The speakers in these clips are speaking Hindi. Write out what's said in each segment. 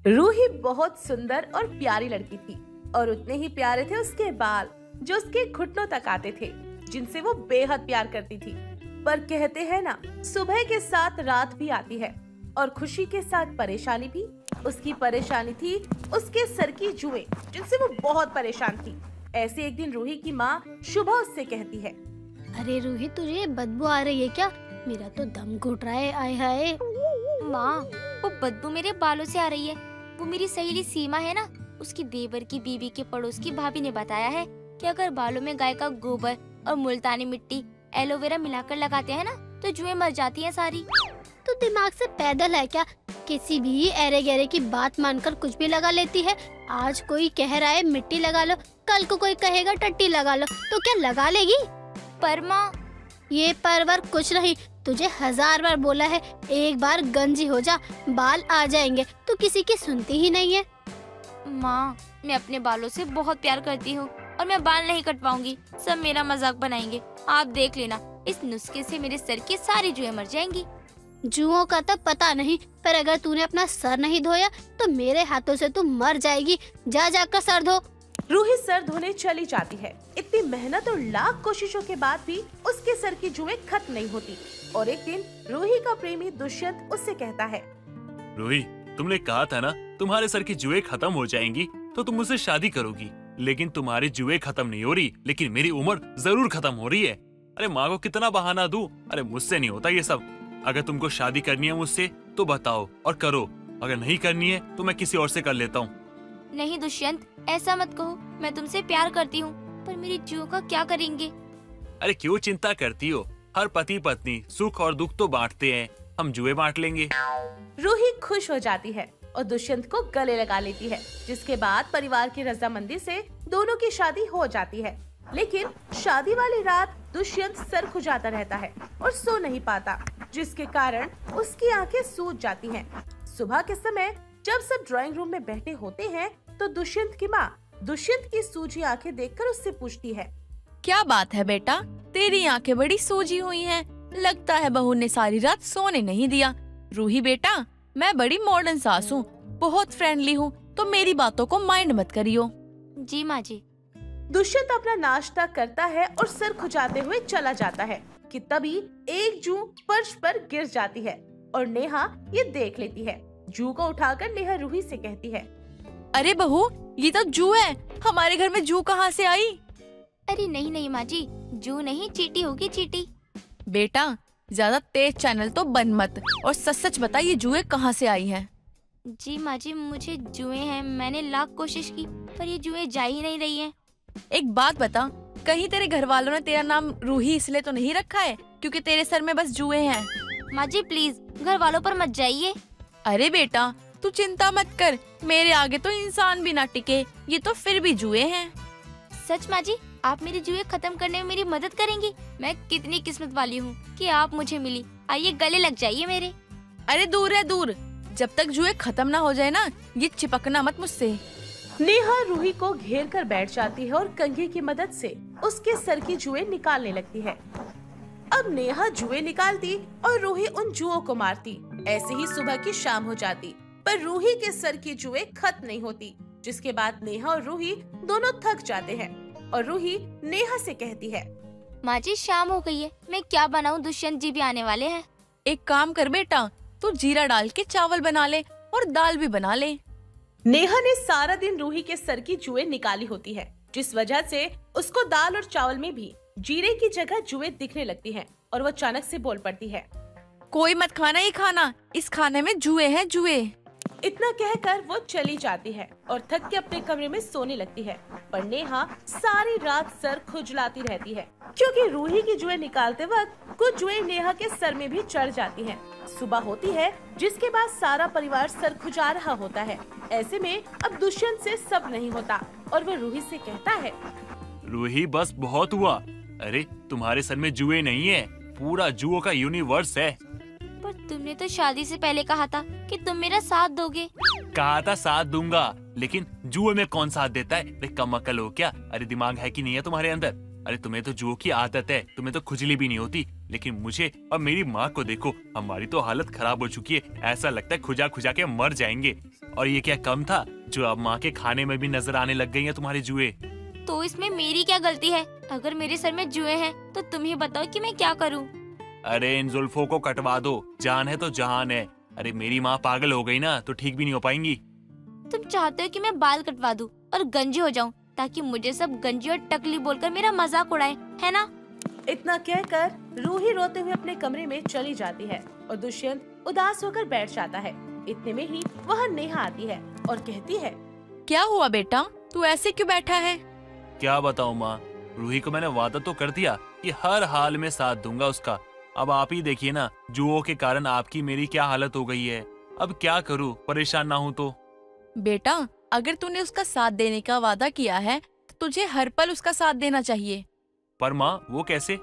रूही बहुत सुंदर और प्यारी लड़की थी और उतने ही प्यारे थे उसके बाल जो उसके घुटनों तक आते थे, जिनसे वो बेहद प्यार करती थी। पर कहते हैं ना, सुबह के साथ रात भी आती है और खुशी के साथ परेशानी भी। उसकी परेशानी थी उसके सर की जुएं, जिनसे वो बहुत परेशान थी। ऐसे एक दिन रूही की माँ शुभा उससे कहती है, अरे रूही, तुझे बदबू आ रही है क्या? मेरा तो दम घुट रहा है। आय हाय। माँ, वो बदबू मेरे बालों से आ रही है। वो मेरी सहेली सीमा है ना, उसकी देवर की बीवी के पड़ोस की भाभी ने बताया है कि अगर बालों में गाय का गोबर और मुल्तानी मिट्टी, एलोवेरा मिलाकर लगाते हैं ना, तो जुएं मर जाती हैं सारी। तू दिमाग से पैदल है क्या? किसी भी एरे गहरे की बात मानकर कुछ भी लगा लेती है। आज कोई कह रहा है मिट्टी लगा लो, कल को कोई कहेगा टट्टी लगा लो, तो क्या लगा लेगी? पर माँ, ये परवर कुछ नहीं, तुझे 1000 बार बोला है, एक बार गंजी हो जा, बाल आ जाएंगे। तू किसी की सुनती ही नहीं है। माँ, मैं अपने बालों से बहुत प्यार करती हूँ और मैं बाल नहीं कटवाऊंगी। सब मेरा मजाक बनाएंगे। आप देख लेना, इस नुस्खे से मेरे सर की सारी जुएं मर जाएंगी। जुओं का तो पता नहीं, पर अगर तूने अपना सर नहीं धोया तो मेरे हाथों से तू मर जाएगी। जा जाकर सर धो। रूही सर धोने चली जाती है। इतनी मेहनत और लाख कोशिशों के बाद भी उसके सर की जुएं खत्म नहीं होती। और एक दिन रूही का प्रेमी दुष्यंत उससे कहता है, रूही, तुमने कहा था ना तुम्हारे सर की जुएं खत्म हो जाएंगी तो तुम मुझसे शादी करोगी, लेकिन तुम्हारी जुएं खत्म नहीं हो रही, लेकिन मेरी उम्र जरूर खत्म हो रही है। अरे माँ को कितना बहाना दूं? अरे मुझसे नहीं होता ये सब। अगर तुमको शादी करनी है मुझसे तो बताओ और करो, अगर नहीं करनी है तो मैं किसी और से कर लेता हूँ। नहीं दुष्यंत, ऐसा मत कहो। मैं तुमसे प्यार करती हूँ, पर मेरी जुओं का क्या करेंगे? अरे क्यों चिंता करती हो? हर पति पत्नी सुख और दुख तो बांटते हैं, हम जुए बांट लेंगे। रूही खुश हो जाती है और दुष्यंत को गले लगा लेती है, जिसके बाद परिवार की रजामंदी से दोनों की शादी हो जाती है। लेकिन शादी वाली रात दुष्यंत सर खुजाता रहता है और सो नहीं पाता, जिसके कारण उसकी आंखें सूज जाती हैं। सुबह के समय जब सब ड्राइंग रूम में बैठे होते हैं तो दुष्यंत की माँ दुष्यंत की सूजी आंखें देखकर उससे पूछती है, क्या बात है बेटा, तेरी आंखें बड़ी सूजी हुई हैं। लगता है बहू ने सारी रात सोने नहीं दिया। रूही बेटा, मैं बड़ी मॉडर्न सास हूँ, बहुत फ्रेंडली हूँ, तो मेरी बातों को माइंड मत करियो। जी माँ जी। दुष्यंत अपना नाश्ता करता है और सर खुजाते हुए चला जाता है कि तभी एक जू फर्श पर गिर जाती है और नेहा ये देख लेती है। जू को उठाकर नेहा रूही से कहती है, अरे बहू, ये तो जू है। हमारे घर में जू कहाँ से आई? अरे नहीं नहीं माँ जी, जू नहीं, चींटी होगी, चींटी। बेटा, ज्यादा तेज चैनल तो बन मत और सच सच बता, ये जुएं कहाँ से आई हैं? जी माँ जी, मुझे जुएं हैं। मैंने लाख कोशिश की पर ये जुएं जा ही नहीं रही हैं। एक बात बता, कहीं तेरे घर वालों ने तेरा नाम रूही इसलिए तो नहीं रखा है क्योंकि तेरे सर में बस जुएं हैं? माँ जी प्लीज घर वालों पर मत जाइए। अरे बेटा, तू चिंता मत कर, मेरे आगे तो इंसान भी ना टिके, ये तो फिर भी जुएं हैं। सच माँ जी, आप मेरी जुएं खत्म करने में मेरी मदद करेंगी? मैं कितनी किस्मत वाली हूँ कि आप मुझे मिली। आइए गले लग जाइए मेरे। अरे दूर है दूर, जब तक जुएं खत्म ना हो जाए ना, ये चिपकना मत मुझसे। नेहा रूही को घेर कर बैठ जाती है और कंघी की मदद से उसके सर की जुएं निकालने लगती है। अब नेहा जुएं निकालती और रूही उन जुओं को मारती। ऐसे ही सुबह की शाम हो जाती, पर रूही के सर की जुएं खत्म नहीं होती, जिसके बाद नेहा और रूही दोनों थक जाते हैं और रूही नेहा से कहती है, माँ जी शाम हो गई है, मैं क्या बनाऊँ? दुष्यंत जी भी आने वाले हैं। एक काम कर बेटा, तू जीरा डाल के चावल बना ले और दाल भी बना ले। नेहा ने सारा दिन रूही के सर की जुएं निकाली होती है, जिस वजह से उसको दाल और चावल में भी जीरे की जगह जुएं दिखने लगती हैं और वो अचानक से बोल पड़ती है, कोई मत खाना ही खाना, इस खाने में जुएं हैं जुएं। इतना कहकर वो चली जाती है और थक के अपने कमरे में सोने लगती है। पर नेहा सारी रात सर खुजलाती रहती है, क्योंकि रूही की जुएं निकालते वक्त कुछ जुएं नेहा के सर में भी चढ़ जाती हैं। सुबह होती है, जिसके बाद सारा परिवार सर खुजा रहा होता है। ऐसे में अब दुष्यंत से सब नहीं होता और वो रूही से कहता है, रूही बस बहुत हुआ। अरे तुम्हारे सर में जुए नहीं है, पूरा जुओं का यूनिवर्स है। पर तुमने तो शादी से पहले कहा था कि तुम मेरा साथ दोगे। कहा था साथ दूंगा, लेकिन जुए में कौन साथ देता है? अरे कम अकल हो क्या? अरे दिमाग है कि नहीं है तुम्हारे अंदर? अरे तुम्हें तो जुओं की आदत है, तुम्हें तो खुजली भी नहीं होती, लेकिन मुझे और मेरी माँ को देखो, हमारी तो हालत खराब हो चुकी है। ऐसा लगता है खुजा खुजा के मर जाएंगे। और ये क्या कम था जो अब माँ के खाने में भी नजर आने लग गई हैं तुम्हारे जुए। तो इसमें मेरी क्या गलती है? अगर मेरे सर में जुए हैं तो तुम ही बताओ कि मैं क्या करूं? अरे इन जुल्फों को कटवा दो, जान है तो जहान है। अरे मेरी माँ पागल हो गई ना तो ठीक भी नहीं हो पाएंगी। तुम चाहते हो कि मैं बाल कटवा दूं और गंजी हो जाऊं ताकि मुझे सब गंजी और टकली बोलकर मेरा मजाक उड़ाए, है ना? इतना कहकर रूही रोते हुए अपने कमरे में चली जाती है और दुष्यंत उदास होकर बैठ जाता है। इतने में ही वहाँ नेहा आती है और कहती है, क्या हुआ बेटा, तू ऐसे क्यों बैठा है? क्या बताऊँ माँ, रूही को मैंने वादा तो कर दिया कि हर हाल में साथ दूंगा उसका। अब आप ही देखिए ना, जुओं के कारण आपकी मेरी क्या हालत हो गई है। अब क्या करूँ, परेशान ना हूँ तो। बेटा, अगर तूने उसका साथ देने का वादा किया है तो तुझे हर पल उसका साथ देना चाहिए। पर माँ वो कैसे?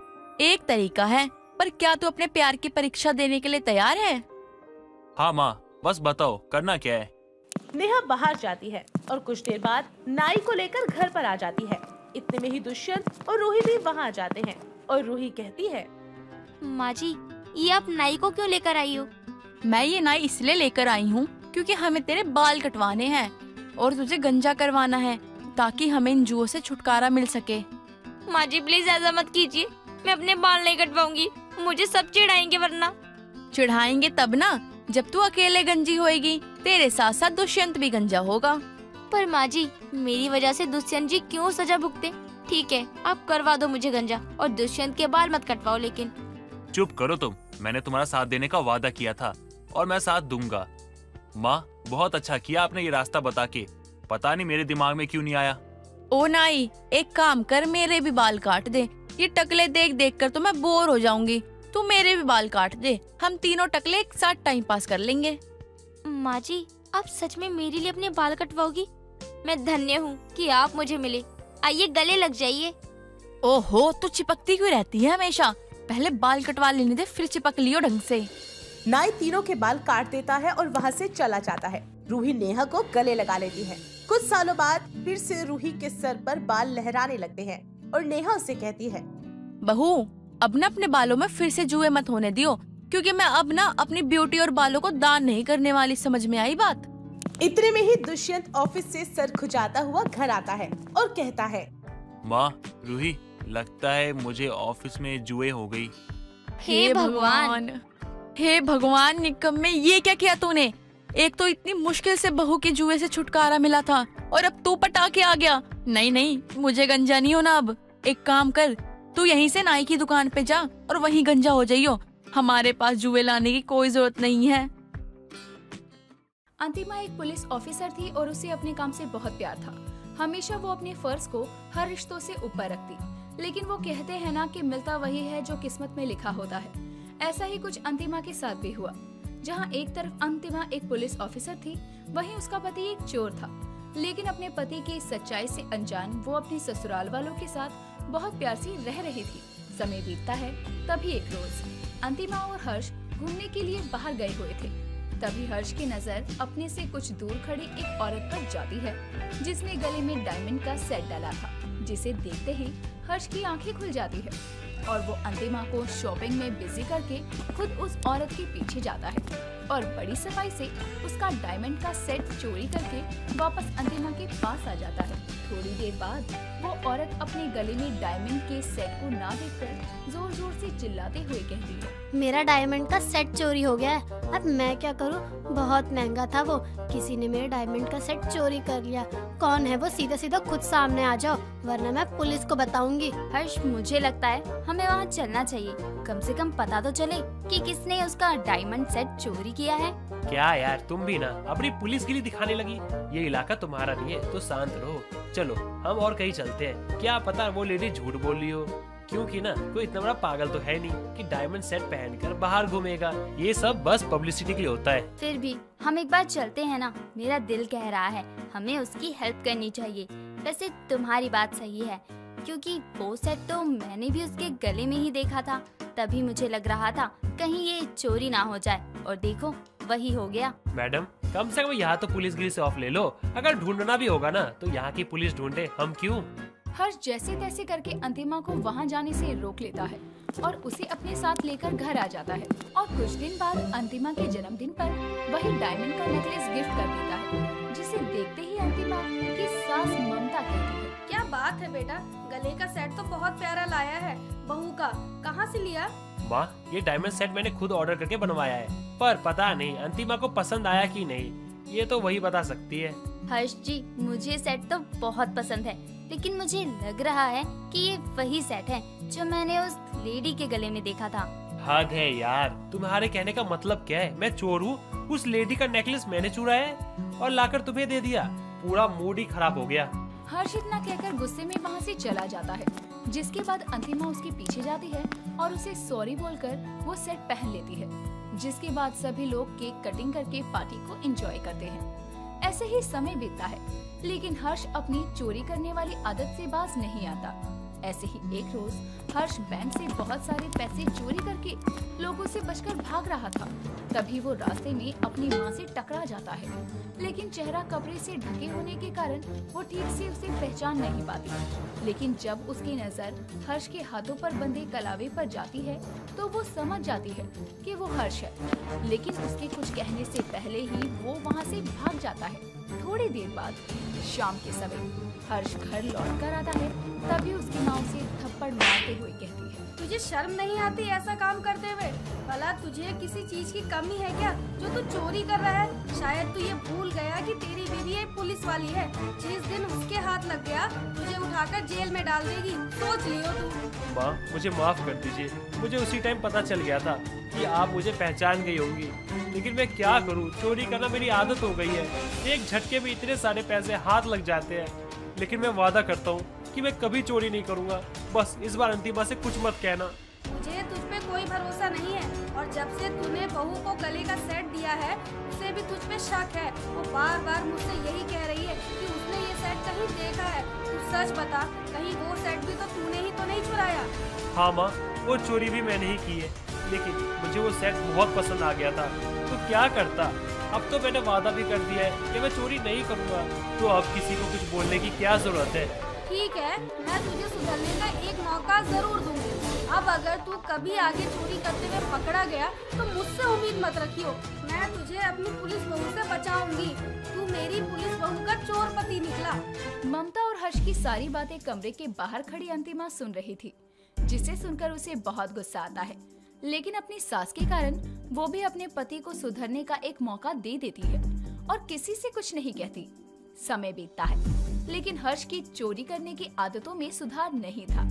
एक तरीका है, पर क्या तू अपने प्यार की परीक्षा देने के लिए तैयार है? हाँ माँ, बस बताओ करना क्या है। नेहा बाहर जाती है और कुछ देर बाद नाई को लेकर घर पर आ जाती है। इतने में ही दुष्यंत और रूही भी वहाँ आ जाते हैं और रूही कहती है, माँ जी, ये आप नाई को क्यों लेकर आई हो? मैं ये नाई इसलिए लेकर आई हूँ क्योंकि हमें तेरे बाल कटवाने हैं और तुझे गंजा करवाना है ताकि हमें इन जुओं से छुटकारा मिल सके। माँ जी प्लीज ऐसा मत कीजिए, मैं अपने बाल नहीं कटवाऊंगी, मुझे सब चिढ़ाएंगे वरना। चिढ़ाएंगे तब ना जब तू अकेले गंजी होएगी, तेरे साथ साथ दुष्यंत भी गंजा होगा। पर माँ जी, मेरी वजह से दुष्यंत जी क्यों सजा भुगते? ठीक है, आप करवा दो मुझे गंजा और दुष्यंत के बाल मत कटवाओ। लेकिन चुप करो तुम, मैंने तुम्हारा साथ देने का वादा किया था और मैं साथ दूंगा। माँ बहुत अच्छा किया आपने ये रास्ता बता के, पता नहीं मेरे दिमाग में क्यों नहीं आया। ओ नाई, एक काम कर, मेरे भी बाल काट दे। ये टकले देख देख कर तो मैं बोर हो जाऊंगी। तू मेरे भी बाल काट दे, हम तीनों टकले एक साथ टाइम पास कर लेंगे। माँ जी, आप सच में मेरे लिए अपने बाल कटवाओगी? मैं धन्य हूँ कि आप मुझे मिले। आइए गले लग जाइए। ओहो, तू चिपकती क्यों रहती है हमेशा? पहले बाल कटवा लेने दे, फिर चिपक लियो ढंग से। नाई तीनों के बाल काट देता है और वहाँ से चला जाता है। रूही नेहा को गले लगा लेती है। कुछ सालों बाद फिर से रूही के सर पर बाल लहराने लगते हैं और नेहा उससे कहती है, बहू, अब ना अपने बालों में फिर से जुए मत होने दियो, क्योंकि मैं अब ना अपनी ब्यूटी और बालों को दान नहीं करने वाली। समझ में आई बात? इतने में ही दुष्यंत ऑफिस से सर खुजाता हुआ घर आता है और कहता है, माँ रूही, लगता है मुझे ऑफिस में जुए हो गई। हे भगवान, हे भगवान, निकम्मे, ये क्या किया तूने? एक तो इतनी मुश्किल से बहू के जुए से छुटकारा मिला था और अब तू पटा के आ गया। नहीं नहीं, मुझे गंजा नहीं होना अब। एक काम कर, तू यहीं से नाई की दुकान पे जा और वहीं गंजा हो जाइयो। हमारे पास जुए लाने की कोई जरूरत नहीं है। अंतिमा एक पुलिस ऑफिसर थी और उसे अपने काम से बहुत प्यार था। हमेशा वो अपने फर्ज को हर रिश्तों से ऊपर रखती। लेकिन वो कहते हैं ना कि मिलता वही है जो किस्मत में लिखा होता है। ऐसा ही कुछ अंतिमा के साथ भी हुआ। जहाँ एक तरफ अंतिमा एक पुलिस ऑफिसर थी, वहीं उसका पति एक चोर था। लेकिन अपने पति की सच्चाई से अनजान वो अपने ससुराल वालों के साथ बहुत प्यार से रह रही थी। समय बीतता है, तभी एक रोज अंतिमा और हर्ष घूमने के लिए बाहर गए हुए थे। तभी हर्ष की नजर अपने से कुछ दूर खड़ी एक औरत पर जाती है, जिसने गले में डायमंड का सेट डाला था, जिसे देखते ही हर्ष की आंखें खुल जाती है और वो अंतिमा को शॉपिंग में बिजी करके खुद उस औरत के पीछे जाता है और बड़ी सफाई से उसका डायमंड का सेट चोरी करके वापस अंतिमा के पास आ जाता है। थोड़ी देर बाद वो औरत अपने गले में डायमंड के सेट को ना देखकर जोर जोर से चिल्लाते हुए कहती है, मेरा डायमंड का सेट चोरी हो गया है। अब मैं क्या करूं? बहुत महंगा था वो। किसी ने मेरे डायमंड का सेट चोरी कर लिया। कौन है वो? सीधा सीधा खुद सामने आ जाओ, वरना मैं पुलिस को बताऊंगी। हर्ष, मुझे लगता है हमें वहाँ चलना चाहिए। कम से कम पता तो चले कि किसने उसका डायमंड सेट चोरी किया है। क्या यार, तुम भी ना अपनी पुलिसगिरी दिखाने लगी। ये इलाका तुम्हारा नहीं है तो शांत रहो। चलो हम और कहीं चलते हैं। क्या पता वो लेडी झूठ बोल रही हो, क्योंकि ना कोई इतना बड़ा पागल तो है नहीं कि डायमंड सेट पहनकर बाहर घूमेगा। ये सब बस पब्लिसिटी के लिए होता है। फिर भी हम एक बार चलते हैं ना। मेरा दिल कह रहा है हमें उसकी हेल्प करनी चाहिए। वैसे तुम्हारी बात सही है, क्योंकि वो सेट तो मैंने भी उसके गले में ही देखा था। तभी मुझे लग रहा था कहीं ये चोरी ना हो जाए, और देखो वही हो गया। मैडम, कम से कम यहाँ तो पुलिसगिरी से ऑफ ले लो। अगर ढूंढना भी होगा ना तो यहाँ की पुलिस ढूंढे, हम क्यों। हर्ष जैसे तैसे करके अंतिमा को वहाँ जाने से रोक लेता है और उसे अपने साथ लेकर घर आ जाता है। और कुछ दिन बाद अंतिमा के जन्मदिन पर वही डायमंड का नेकलेस गिफ्ट कर देता है, जिसे देखते ही अंतिमा की सास ममता कहती है, क्या बात है बेटा, गले का सेट तो बहुत प्यारा लाया है, बहू का कहाँ से लिया? माँ, ये डायमंड सेट मैंने खुद ऑर्डर करके बनवाया है, पर पता नहीं अंतिमा को पसंद आया कि नहीं, ये तो वही बता सकती है। हर्ष जी, मुझे सेट तो बहुत पसंद है, लेकिन मुझे लग रहा है कि ये वही सेट है जो मैंने उस लेडी के गले में देखा था। हद है यार, तुम्हारे कहने का मतलब क्या है? मैं चोर हूँ? उस लेडी का नेकलेस मैंने चुराया है और लाकर तुम्हें दे दिया। पूरा मूड ही खराब हो गया। हर्ष इतना कहकर गुस्से में वहाँ से चला जाता है, जिसके बाद अंतिमा उसके पीछे जाती है और उसे सॉरी बोलकर वो सेट पहन लेती है। जिसके बाद सभी लोग केक कटिंग करके पार्टी को एंजॉय करते हैं। ऐसे ही समय बीतता है, लेकिन हर्ष अपनी चोरी करने वाली आदत से बाज नहीं आता। ऐसे ही एक रोज हर्ष बैंक से बहुत सारे पैसे चोरी करके लोगों से बचकर भाग रहा था। तभी वो रास्ते में अपनी माँ से टकरा जाता है, लेकिन चेहरा कपड़े से ढके होने के कारण वो ठीक से उसे पहचान नहीं पाती। लेकिन जब उसकी नजर हर्ष के हाथों पर बंधे कलावे पर जाती है तो वो समझ जाती है कि वो हर्ष है, लेकिन उसके कुछ कहने से पहले ही वो वहाँ से भाग जाता है। थोड़ी देर बाद शाम के समय हर्ष घर लौट कर आता है, तभी उसकी माँ उसे थप्पड़ मारते हुए कहती है, तुझे शर्म नहीं आती ऐसा काम करते हुए? भला तुझे किसी चीज की कमी है क्या जो तू चोरी कर रहा है? शायद तू ये भूल गया कि तेरी बीवी एक पुलिस वाली है। जिस दिन उसके हाथ लग गया तुझे उठाकर जेल में डाल देगी, सोच लियो तू। माँ, मुझे माफ कर दीजिए, मुझे उसी टाइम पता चल गया था कि आप मुझे पहचान गई होंगी, लेकिन मैं क्या करूँ, चोरी करना मेरी आदत हो गई है। एक झटके में इतने सारे पैसे हाथ लग जाते हैं, लेकिन मैं वादा करता हूँ कि मैं कभी चोरी नहीं करूँगा। बस इस बार अंतिमा से कुछ मत कहना। मुझे तुझ पे कोई भरोसा नहीं है, और जब से तूने बहू को गले का सेट दिया है उसे भी तुझ पे शक है। वो बार बार मुझसे यही कह रही है कि उसने ये सेट कहीं देखा है। तू सच बता, कहीं वो सेट भी तो तूने ही तो नहीं चुराया? हाँ माँ, वो चोरी भी मैंने ही की है, लेकिन मुझे वो सेट बहुत पसंद आ गया था, तो क्या करता। अब तो मैंने वादा भी कर दिया है कि मैं चोरी नहीं करूँगा, तो अब किसी को कुछ बोलने की क्या जरूरत है। ठीक है, मैं तुझे सुधरने का एक मौका जरूर दूंगी। अब अगर तू कभी आगे चोरी करते हुए पकड़ा गया तो मुझसे उम्मीद मत रखियो। मैं तुझे अपनी पुलिस बहू से बचाऊंगी। तू मेरी पुलिस बहू का चोर पति निकला। ममता और हर्ष की सारी बातें कमरे के बाहर खड़ी अंतिमा सुन रही थी, जिसे सुनकर उसे बहुत गुस्सा आता है, लेकिन अपनी सास के कारण वो भी अपने पति को सुधरने का एक मौका दे देती है और किसी से कुछ नहीं कहती। समय बीतता है, लेकिन हर्ष की चोरी करने की आदतों में सुधार नहीं था।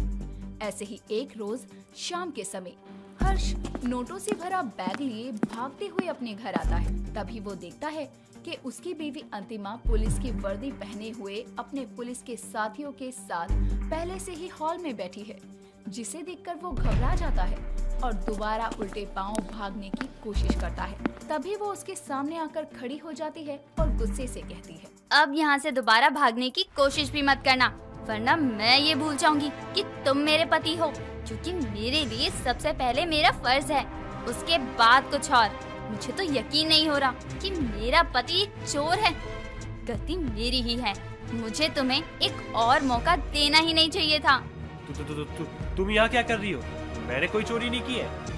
ऐसे ही एक रोज शाम के समय हर्ष नोटों से भरा बैग लिए भागते हुए अपने घर आता है। तभी वो देखता है कि उसकी बीवी अंतिमा पुलिस की वर्दी पहने हुए अपने पुलिस के साथियों के साथ पहले से ही हॉल में बैठी है, जिसे देखकर वो घबरा जाता है और दोबारा उल्टे पांव भागने की कोशिश करता है। तभी वो उसके सामने आकर खड़ी हो जाती है और गुस्से से कहती है, अब यहाँ से दोबारा भागने की कोशिश भी मत करना, वरना मैं ये भूल जाऊंगी कि तुम मेरे पति हो, क्योंकि मेरे लिए सबसे पहले मेरा फर्ज है, उसके बाद कुछ और। मुझे तो यकीन नहीं हो रहा कि मेरा पति चोर है। गलती मेरी ही है, मुझे तुम्हें एक और मौका देना ही नहीं चाहिए था। तुम यहाँ क्या कर रही हो? मैंने कोई चोरी नहीं की है।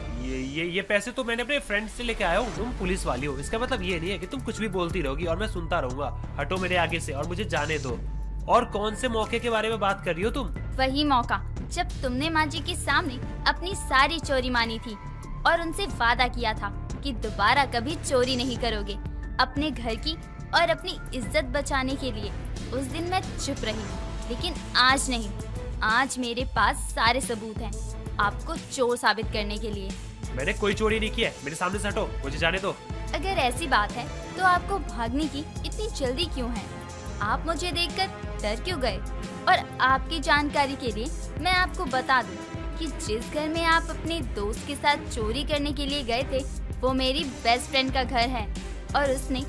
ये पैसे तो मैंने अपने फ्रेंड से लेके आया हूँ। तुम पुलिस वाली हो, इसका मतलब ये नहीं है कि तुम कुछ भी बोलती रहोगी और मैं सुनता रहूंगा। हटो मेरे आगे से और मुझे जाने दो। और कौन से मौके के बारे में बात कर रही हो तुम? वही मौका जब तुमने माँ जी के सामने अपनी सारी चोरी मानी थी और उनसे वादा किया था कि दोबारा कभी चोरी नहीं करोगे। अपने घर की और अपनी इज्जत बचाने के लिए उस दिन मैं चुप रही, लेकिन आज नहीं। आज मेरे पास सारे सबूत हैं आपको चोर साबित करने के लिए। मैंने कोई चोरी नहीं की है, मेरे सामने से हटो, मुझे जाने दो। अगर ऐसी बात है तो आपको भागने की इतनी जल्दी क्यों है? आप मुझे देखकर डर क्यों गए? और आपकी जानकारी के लिए मैं आपको बता दूं कि जिस घर में आप अपने दोस्त के साथ चोरी करने के लिए गए थे वो मेरी बेस्ट फ्रेंड का घर है, और उसने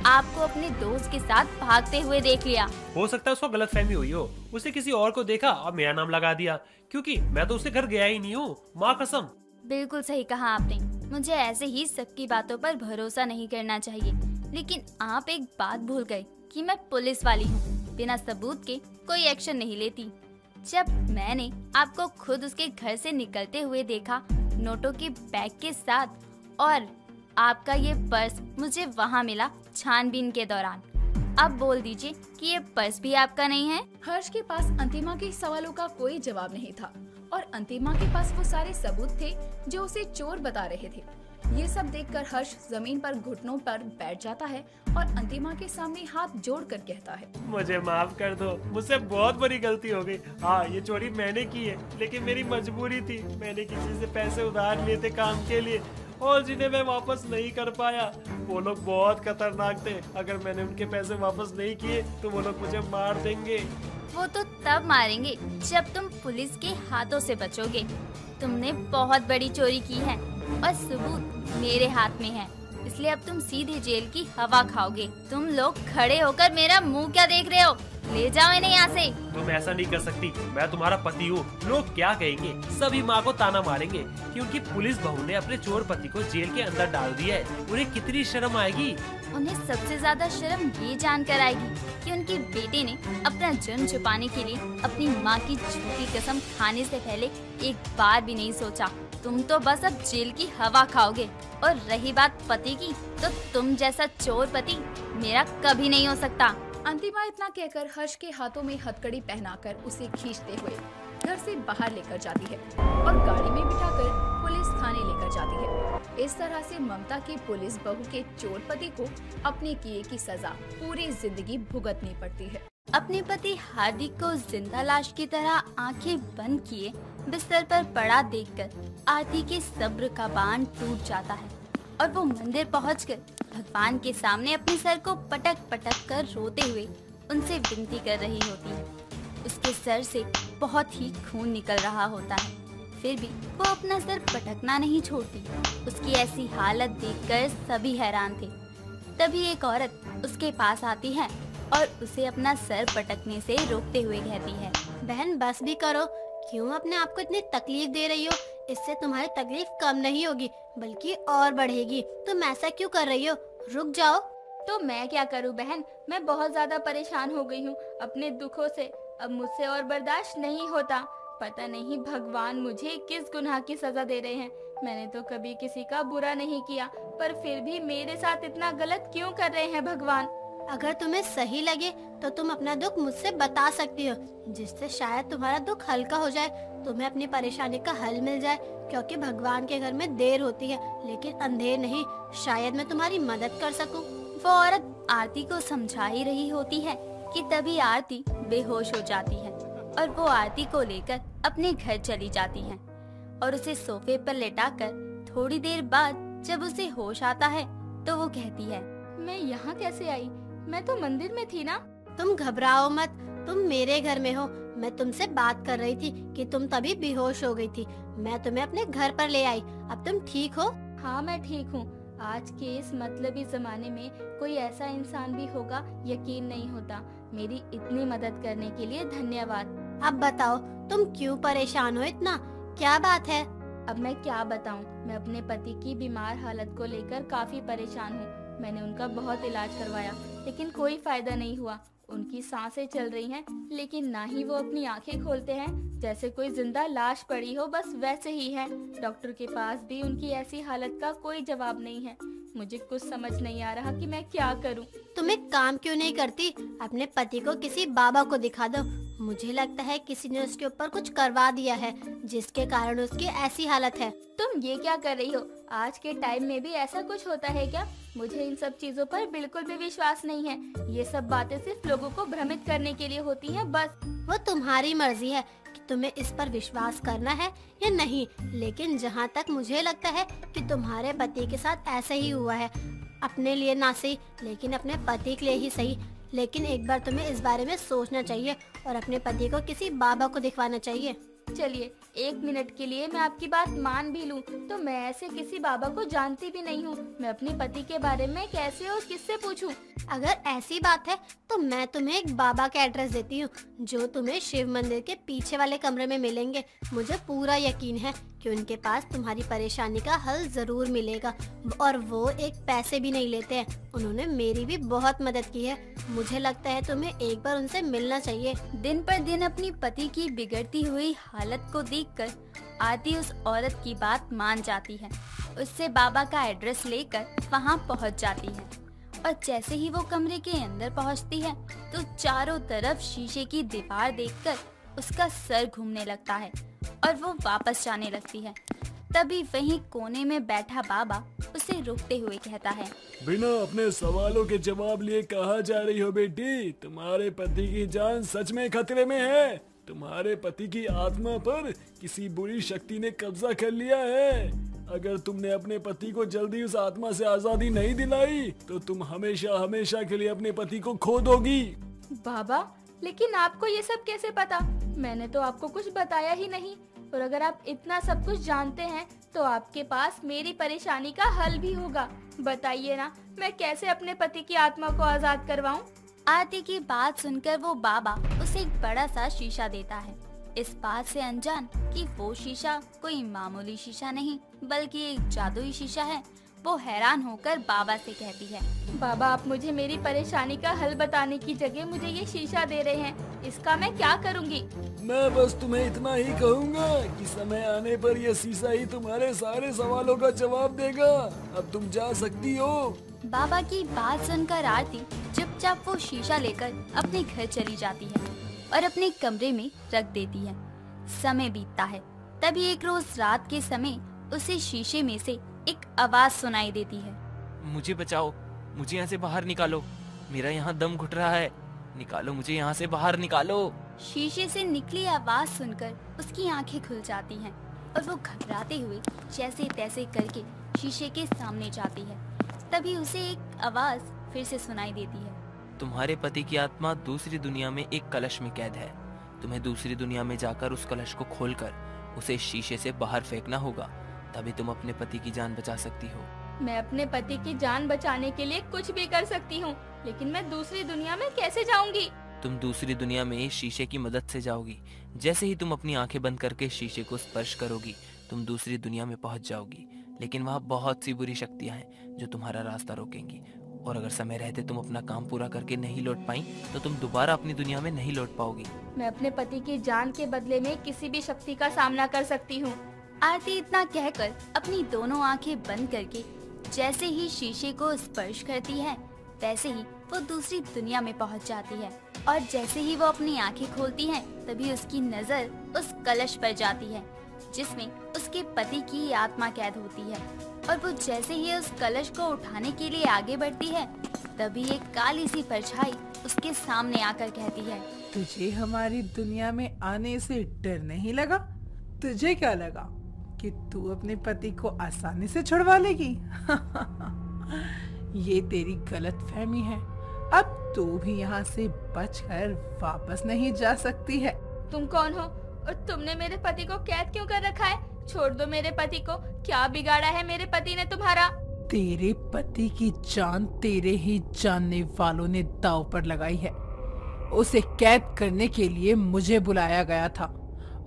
आपको अपने दोस्त के साथ भागते हुए देख लिया। हो सकता है उसको गलतफहमी हुई हो, उसने किसी और को देखा और मेरा नाम लगा दिया, क्योंकि मैं तो उसके घर गया ही नहीं हूँ, माँ कसम। बिल्कुल सही कहा आपने। मुझे ऐसे ही सबकी बातों पर भरोसा नहीं करना चाहिए, लेकिन आप एक बात भूल गए कि मैं पुलिस वाली हूँ। बिना सबूत के कोई एक्शन नहीं लेती। जब मैंने आपको खुद उसके घर से निकलते हुए देखा नोटों के बैग के साथ, और आपका ये पर्स मुझे वहाँ मिला छानबीन के दौरान। अब बोल दीजिए कि ये पर्स भी आपका नहीं है। हर्ष के पास अंतिमा के सवालों का कोई जवाब नहीं था और अंतिमा के पास वो सारे सबूत थे जो उसे चोर बता रहे थे। ये सब देखकर हर्ष जमीन पर घुटनों पर बैठ जाता है और अंतिमा के सामने हाथ जोड़कर कहता है, मुझे माफ कर दो, मुझसे बहुत बड़ी गलती हो गई। हाँ, ये चोरी मैंने की है, लेकिन मेरी मजबूरी थी। मैंने किसी से पैसे उधार लिए थे काम के लिए और जिन्हें मैं वापस नहीं कर पाया। वो लोग बहुत खतरनाक थे। अगर मैंने उनके पैसे वापस नहीं किए तो वो लोग मुझे मार देंगे। वो तो तब मारेंगे जब तुम पुलिस के हाथों से बचोगे। तुमने बहुत बड़ी चोरी की है और सबूत मेरे हाथ में है, इसलिए अब तुम सीधे जेल की हवा खाओगे। तुम लोग खड़े होकर मेरा मुंह क्या देख रहे हो? ले जाओ इन्हें यहाँ से। तुम ऐसा नहीं कर सकती, मैं तुम्हारा पति हूँ। लोग क्या कहेंगे? सभी माँ को ताना मारेंगे कि उनकी पुलिस बहू ने अपने चोर पति को जेल के अंदर डाल दिया है। उन्हें कितनी शर्म आएगी। उन्हें सबसे ज्यादा शर्म ये जानकर आएगी कि उनके बेटे ने अपना जुर्म छुपाने के लिए अपनी माँ की झूठी कसम खाने से पहले एक बार भी नहीं सोचा। तुम तो बस अब जेल की हवा खाओगे। और रही बात पति की, तो तुम जैसा चोर पति मेरा कभी नहीं हो सकता। अंतिमा इतना कहकर हर्ष के हाथों में हथकड़ी पहनाकर उसे खींचते हुए घर से बाहर लेकर जाती है और गाड़ी में बिठाकर पुलिस थाने लेकर जाती है। इस तरह से ममता की पुलिस बहू के चोर पति को अपने किए की सजा पूरी जिंदगी भुगतनी पड़ती है। अपने पति हार्दिक को जिंदा लाश की तरह आंखें बंद किए बिस्तर पर पड़ा देखकर आरती के सब्र का बांध टूट जाता है और वो मंदिर पहुंचकर भगवान के सामने अपने सर को पटक पटक कर रोते हुए उनसे विनती कर रही होती है। उसके सर से बहुत ही खून निकल रहा होता है, फिर भी वो अपना सर पटकना नहीं छोड़ती। उसकी ऐसी हालत देखकर सभी हैरान थे। तभी एक औरत उसके पास आती है और उसे अपना सर पटकने से रोकते हुए कहती है, बहन बस भी करो, क्यों अपने आप को इतनी तकलीफ दे रही हो? इससे तुम्हारी तकलीफ कम नहीं होगी बल्कि और बढ़ेगी। तुम ऐसा क्यों कर रही हो? रुक जाओ। तो मैं क्या करूं बहन, मैं बहुत ज्यादा परेशान हो गई हूँ अपने दुखों से। अब मुझसे और बर्दाश्त नहीं होता। पता नहीं भगवान मुझे किस गुनाह की सजा दे रहे हैं। मैंने तो कभी किसी का बुरा नहीं किया, पर फिर भी मेरे साथ इतना गलत क्यों कर रहे हैं भगवान? अगर तुम्हें सही लगे तो तुम अपना दुख मुझसे बता सकती हो, जिससे शायद तुम्हारा दुख हल्का हो जाए, तुम्हें अपनी परेशानी का हल मिल जाए। क्योंकि भगवान के घर में देर होती है लेकिन अंधेर नहीं। शायद मैं तुम्हारी मदद कर सकूं। वो औरत आरती को समझा ही रही होती है कि तभी आरती बेहोश हो जाती है और वो आरती को लेकर अपने घर चली जाती है और उसे सोफे पर लेटाकर थोड़ी देर बाद जब उसे होश आता है तो वो कहती है, मैं यहाँ कैसे आई? मैं तो मंदिर में थी ना। तुम घबराओ मत, तुम मेरे घर में हो। मैं तुमसे बात कर रही थी कि तुम तभी बेहोश हो गई थी। मैं तुम्हें अपने घर पर ले आई। अब तुम ठीक हो? हाँ मैं ठीक हूँ। आज के इस मतलबी जमाने में कोई ऐसा इंसान भी होगा, यकीन नहीं होता। मेरी इतनी मदद करने के लिए धन्यवाद। अब बताओ तुम क्यों परेशान हो इतना? क्या बात है? अब मैं क्या बताऊं? मैं अपने पति की बीमार हालत को लेकर काफी परेशान हूँ। मैंने उनका बहुत इलाज करवाया लेकिन कोई फायदा नहीं हुआ। उनकी सांसें चल रही हैं लेकिन ना ही वो अपनी आंखें खोलते हैं, जैसे कोई जिंदा लाश पड़ी हो, बस वैसे ही है। डॉक्टर के पास भी उनकी ऐसी हालत का कोई जवाब नहीं है। मुझे कुछ समझ नहीं आ रहा कि मैं क्या करूं। तुम एक काम क्यों नहीं करती? अपने पति को किसी बाबा को दिखा दो। मुझे लगता है किसी ने उसके ऊपर कुछ करवा दिया है जिसके कारण उसकी ऐसी हालत है। तुम ये क्या कर रही हो? आज के टाइम में भी ऐसा कुछ होता है क्या? मुझे इन सब चीजों पर बिल्कुल भी विश्वास नहीं है। ये सब बातें सिर्फ लोगों को भ्रमित करने के लिए होती हैं बस। वो तुम्हारी मर्जी है कि तुम्हें इस पर विश्वास करना है या नहीं, लेकिन जहाँ तक मुझे लगता है कि तुम्हारे पति के साथ ऐसा ही हुआ है। अपने लिए ना सही लेकिन अपने पति के लिए ही सही। लेकिन एक बार तुम्हें इस बारे में सोचना चाहिए और अपने पति को किसी बाबा को दिखवाना चाहिए। चलिए 1 मिनट के लिए मैं आपकी बात मान भी लूं तो मैं ऐसे किसी बाबा को जानती भी नहीं हूँ। मैं अपने पति के बारे में कैसे और किससे पूछूं? अगर ऐसी बात है तो मैं तुम्हें एक बाबा का एड्रेस देती हूँ जो तुम्हें शिव मंदिर के पीछे वाले कमरे में मिलेंगे। मुझे पूरा यकीन है कि उनके पास तुम्हारी परेशानी का हल जरूर मिलेगा और वो एक पैसे भी नहीं लेते हैं। उन्होंने मेरी भी बहुत मदद की है। मुझे लगता है तुम्हें एक बार उनसे मिलना चाहिए। दिन पर दिन अपनी पति की बिगड़ती हुई हालत को देखकर आरती उस औरत की बात मान जाती है। उससे बाबा का एड्रेस लेकर वहां पहुंच जाती है और जैसे ही वो कमरे के अंदर पहुंचती है तो चारों तरफ शीशे की दीवार देखकर उसका सर घूमने लगता है और वो वापस जाने लगती है। तभी वहीं कोने में बैठा बाबा उसे रोकते हुए कहता है, बिना अपने सवालों के जवाब लिए कहाँ जा रही हो बेटी? तुम्हारे पति की जान सच में खतरे में है। तुम्हारे पति की आत्मा पर किसी बुरी शक्ति ने कब्जा कर लिया है। अगर तुमने अपने पति को जल्दी उस आत्मा से आजादी नहीं दिलाई तो तुम हमेशा हमेशा के लिए अपने पति को खो दोगी। बाबा, लेकिन आपको ये सब कैसे पता? मैंने तो आपको कुछ बताया ही नहीं। और अगर आप इतना सब कुछ जानते हैं तो आपके पास मेरी परेशानी का हल भी होगा। बताइए ना, मैं कैसे अपने पति की आत्मा को आजाद करवाऊं? आरती की बात सुनकर वो बाबा उसे एक बड़ा सा शीशा देता है, इस बात से अनजान कि वो शीशा कोई मामूली शीशा नहीं बल्कि एक जादुई शीशा है। वो हैरान होकर बाबा से कहती है, बाबा, आप मुझे मेरी परेशानी का हल बताने की जगह मुझे ये शीशा दे रहे हैं, इसका मैं क्या करूँगी? मैं बस तुम्हें इतना ही कहूँगा कि समय आने पर यह शीशा ही तुम्हारे सारे सवालों का जवाब देगा। अब तुम जा सकती हो। बाबा की बात सुनकर आरती चुपचाप वो शीशा लेकर अपने घर चली जाती है और अपने कमरे में रख देती है। समय बीतता है। तभी एक रोज रात के समय उसे शीशे में से एक आवाज सुनाई देती है, मुझे बचाओ, मुझे यहाँ से बाहर निकालो, मेरा यहाँ दम घुट रहा है, निकालो मुझे यहाँ से बाहर निकालो। शीशे से निकली आवाज सुनकर उसकी आंखें खुल जाती हैं और वो घबराते हुए जैसे तैसे करके शीशे के सामने जाती है। तभी उसे एक आवाज फिर से सुनाई देती है, तुम्हारे पति की आत्मा दूसरी दुनिया में एक कलश में कैद है। तुम्हें दूसरी दुनिया में जाकर उस कलश को खोलकर उसे शीशे से बाहर फेंकना होगा, तभी तुम अपने पति की जान बचा सकती हो। मैं अपने पति की जान बचाने के लिए कुछ भी कर सकती हूँ, लेकिन मैं दूसरी दुनिया में कैसे जाऊँगी? तुम दूसरी दुनिया में शीशे की मदद से जाओगी। जैसे ही तुम अपनी आंखें बंद करके शीशे को स्पर्श करोगी, तुम दूसरी दुनिया में पहुंच जाओगी। लेकिन वहाँ बहुत सी बुरी शक्तियाँ हैं जो तुम्हारा रास्ता रोकेंगी, और अगर समय रहते तुम अपना काम पूरा करके नहीं लौट पाई तो तुम दोबारा अपनी दुनिया में नहीं लौट पाओगी। मैं अपने पति की जान के बदले में किसी भी शक्ति का सामना कर सकती हूँ। आरती इतना कहकर अपनी दोनों आंखें बंद करके जैसे ही शीशे को स्पर्श करती है, वैसे ही वो दूसरी दुनिया में पहुंच जाती है। और जैसे ही वो अपनी आंखें खोलती है, तभी उसकी नजर उस कलश पर जाती है जिसमें उसके पति की आत्मा कैद होती है। और वो जैसे ही उस कलश को उठाने के लिए आगे बढ़ती है, तभी एक काली सी परछाई उसके सामने आकर कहती है, तुझे हमारी दुनिया में आने से डर नहीं लगा? तुझे क्या लगा कि तू अपने पति को आसानी से छुड़वा लेगी? ये तेरी गलतफहमी है। अब तू भी यहाँ से बचकर वापस नहीं जा सकती है। तुम कौन हो और तुमने मेरे पति को कैद क्यों कर रखा है? छोड़ दो मेरे पति को। क्या बिगाड़ा है मेरे पति ने तुम्हारा? तेरे पति की जान तेरे ही जानने वालों ने दांव पर लगाई है। उसे कैद करने के लिए मुझे बुलाया गया था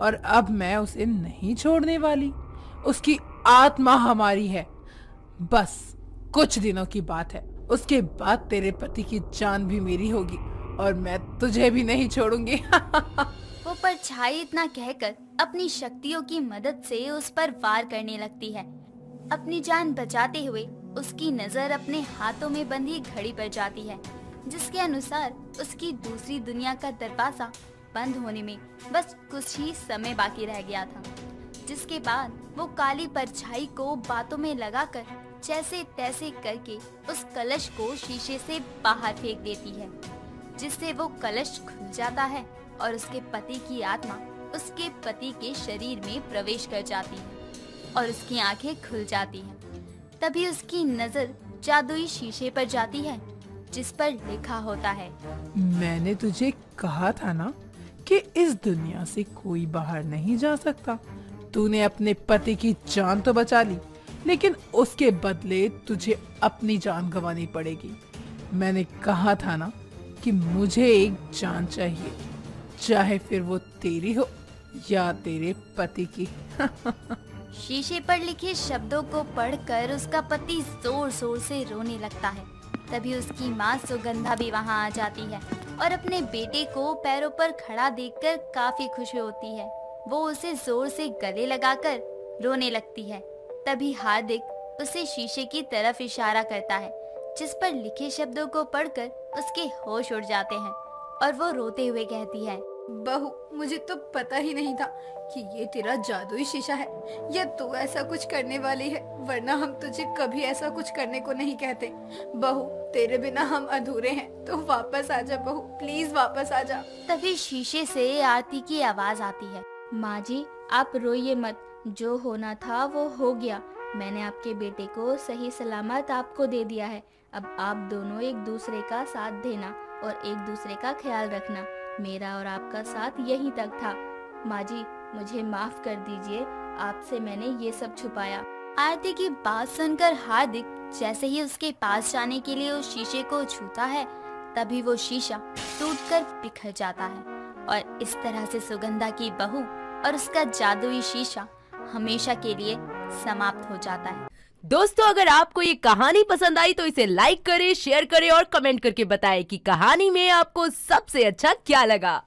और अब मैं उसे नहीं छोड़ने वाली। उसकी आत्मा हमारी है। बस कुछ दिनों की बात है, उसके बाद तेरे पति की जान भी मेरी होगी और मैं तुझे भी नहीं छोड़ूंगी। वो परछाई इतना कहकर अपनी शक्तियों की मदद से उस पर वार करने लगती है। अपनी जान बचाते हुए उसकी नजर अपने हाथों में बंधी घड़ी पर जाती है, जिसके अनुसार उसकी दूसरी दुनिया का दरवाजा बंद होने में बस कुछ ही समय बाकी रह गया था। जिसके बाद वो काली परछाई को बातों में लगाकर जैसे तैसे करके उस कलश को शीशे से बाहर फेंक देती है, जिससे वो कलश खुल जाता है और उसके पति की आत्मा उसके पति के शरीर में प्रवेश कर जाती है और उसकी आंखें खुल जाती हैं। तभी उसकी नजर जादुई शीशे पर जाती है जिस पर लिखा होता है, मैंने तुझे कहा था ना कि इस दुनिया से कोई बाहर नहीं जा सकता। तूने अपने पति की जान तो बचा ली, लेकिन उसके बदले तुझे अपनी जान गंवानी पड़ेगी। मैंने कहा था ना कि मुझे एक जान चाहिए, चाहे फिर वो तेरी हो या तेरे पति की। शीशे पर लिखे शब्दों को पढ़कर उसका पति जोर जोर से रोने लगता है। तभी उसकी माँ सुगंधा भी वहाँ आ जाती है और अपने बेटे को पैरों पर खड़ा देखकर काफी खुश होती है। वो उसे जोर से गले लगाकर रोने लगती है। तभी हार्दिक उसे शीशे की तरफ इशारा करता है, जिस पर लिखे शब्दों को पढ़कर उसके होश उड़ जाते हैं और वो रोते हुए कहती है, बहू, मुझे तो पता ही नहीं था कि ये तेरा जादुई शीशा है या तू ऐसा कुछ करने वाली है, वरना हम तुझे कभी ऐसा कुछ करने को नहीं कहते। बहू, तेरे बिना हम अधूरे हैं, तो वापस आजा बहू, प्लीज वापस आजा। तभी शीशे से आरती की आवाज आती है, माँ जी आप रोइए मत, जो होना था वो हो गया। मैंने आपके बेटे को सही सलामत आपको दे दिया है। अब आप दोनों एक दूसरे का साथ देना और एक दूसरे का ख्याल रखना। मेरा और आपका साथ यहीं तक था। माँ जी मुझे माफ कर दीजिए, आपसे मैंने ये सब छुपाया। आरती की बात सुनकर हार्दिक जैसे ही उसके पास जाने के लिए उस शीशे को छूता है, तभी वो शीशा टूटकर बिखर जाता है और इस तरह से सुगंधा की बहू और उसका जादुई शीशा हमेशा के लिए समाप्त हो जाता है। दोस्तों, अगर आपको ये कहानी पसंद आई तो इसे लाइक करें, शेयर करें और कमेंट करके बताएं कि कहानी में आपको सबसे अच्छा क्या लगा।